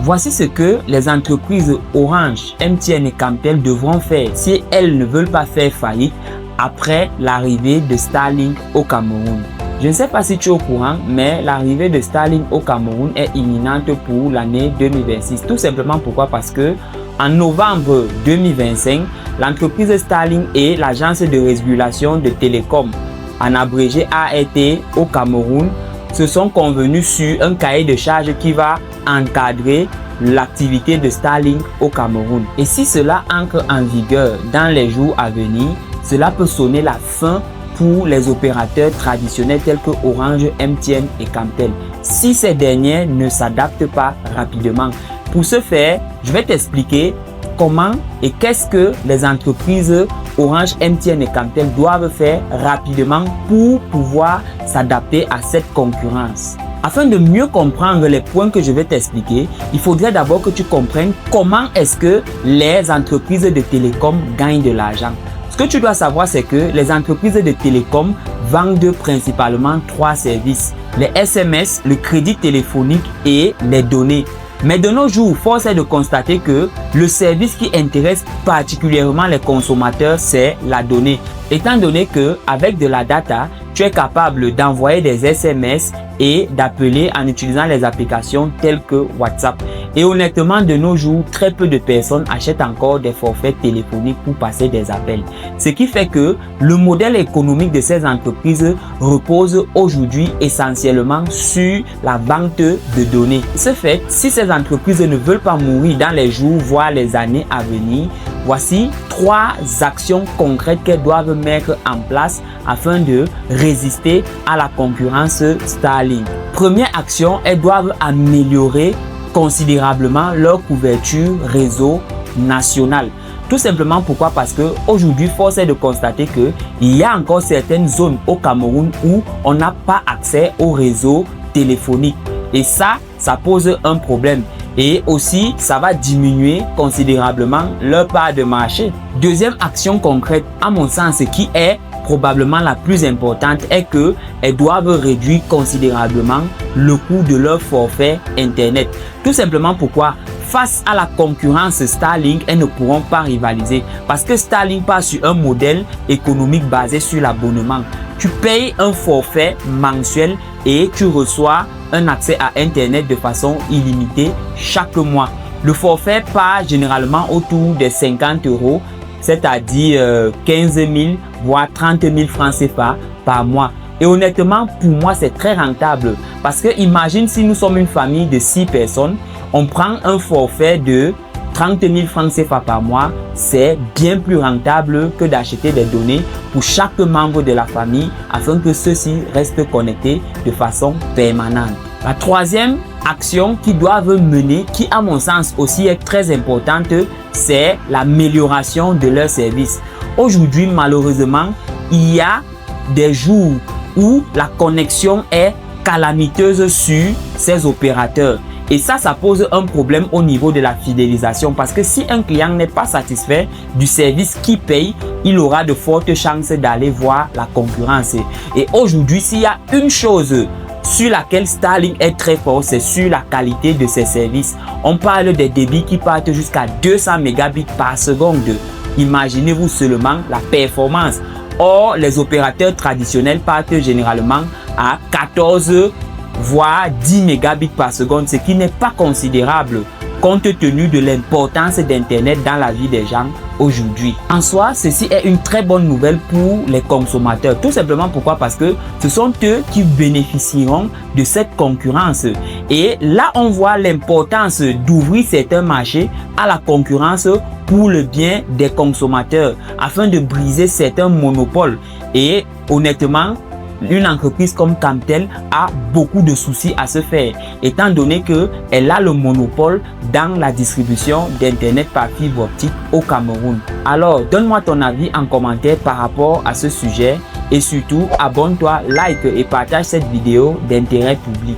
Voici ce que les entreprises Orange, MTN et Camtel devront faire si elles ne veulent pas faire faillite après l'arrivée de Starlink au Cameroun. Je ne sais pas si tu es au courant, mais l'arrivée de Starlink au Cameroun est imminente pour l'année 2026. Tout simplement pourquoi? Parce que en novembre 2025, l'entreprise Starlink et l'agence de régulation de télécom, en abrégé ART au Cameroun, se sont convenus sur un cahier de charges qui va encadrer l'activité de Starlink au Cameroun. Et si cela entre en vigueur dans les jours à venir, cela peut sonner la fin pour les opérateurs traditionnels tels que Orange, MTN et Camtel, si ces derniers ne s'adaptent pas rapidement. Pour ce faire, je vais t'expliquer comment et qu'est-ce que les entreprises Orange, MTN et Camtel doivent faire rapidement pour pouvoir s'adapter à cette concurrence. Afin de mieux comprendre les points que je vais t'expliquer, il faudrait d'abord que tu comprennes comment est-ce que les entreprises de télécom gagnent de l'argent. Ce que tu dois savoir, c'est que les entreprises de télécom vendent principalement 3 services: les SMS, le crédit téléphonique et les données. Mais de nos jours, force est de constater que le service qui intéresse particulièrement les consommateurs, c'est la donnée. Étant donné qu'avec de la data, tu es capable d'envoyer des SMS et d'appeler en utilisant les applications telles que WhatsApp. Et honnêtement, de nos jours, très peu de personnes achètent encore des forfaits téléphoniques pour passer des appels. Ce qui fait que le modèle économique de ces entreprises repose aujourd'hui essentiellement sur la vente de données. Ce fait, si ces entreprises ne veulent pas mourir dans les jours, voire les années à venir, voici 3 actions concrètes qu'elles doivent mettre en place afin de résister à la concurrence Starlink. Première action, elles doivent améliorer considérablement leur couverture réseau national. Tout simplement pourquoi? Parce que aujourd'hui, force est de constater que il y a encore certaines zones au Cameroun où on n'a pas accès au réseau téléphonique. Et ça pose un problème. Et aussi, ça va diminuer considérablement leur part de marché. Deuxième action concrète, à mon sens, qui est probablement la plus importante, est qu'elles doivent réduire considérablement le coût de leur forfait Internet. Tout simplement pourquoi? Face à la concurrence Starlink, elles ne pourront pas rivaliser parce que Starlink part sur un modèle économique basé sur l'abonnement. Tu payes un forfait mensuel et tu reçois un accès à Internet de façon illimitée chaque mois. Le forfait part généralement autour des 50 €, c'est-à-dire 15 000 voire 30 000 francs CFA par mois. Et honnêtement, pour moi, c'est très rentable parce que imagine si nous sommes une famille de 6 personnes, on prend un forfait de 30 000 francs CFA par mois, c'est bien plus rentable que d'acheter des données pour chaque membre de la famille afin que ceux-ci restent connectés de façon permanente. La troisième action qu'ils doivent mener, qui à mon sens aussi est très importante, c'est l'amélioration de leur service. Aujourd'hui, malheureusement, il y a des jours où la connexion est calamiteuse sur ces opérateurs. Et ça pose un problème au niveau de la fidélisation parce que si un client n'est pas satisfait du service qu'il paye, il aura de fortes chances d'aller voir la concurrence. Et aujourd'hui, s'il y a une chose sur laquelle Starlink est très fort, c'est sur la qualité de ses services. On parle des débits qui partent jusqu'à 200 mégabits par seconde. Imaginez-vous seulement la performance. Or, les opérateurs traditionnels partent généralement à 14 voire 10 mégabits par seconde, ce qui n'est pas considérable compte tenu de l'importance d'Internet dans la vie des gens aujourd'hui. En soi, ceci est une très bonne nouvelle pour les consommateurs. Tout simplement pourquoi? Parce que ce sont eux qui bénéficieront de cette concurrence. Et là, on voit l'importance d'ouvrir certains marchés à la concurrence pour le bien des consommateurs afin de briser certains monopoles. Et honnêtement, une entreprise comme Camtel a beaucoup de soucis à se faire, étant donné qu'elle a le monopole dans la distribution d'Internet par fibre optique au Cameroun. Alors, donne-moi ton avis en commentaire par rapport à ce sujet et surtout, abonne-toi, like et partage cette vidéo d'intérêt public.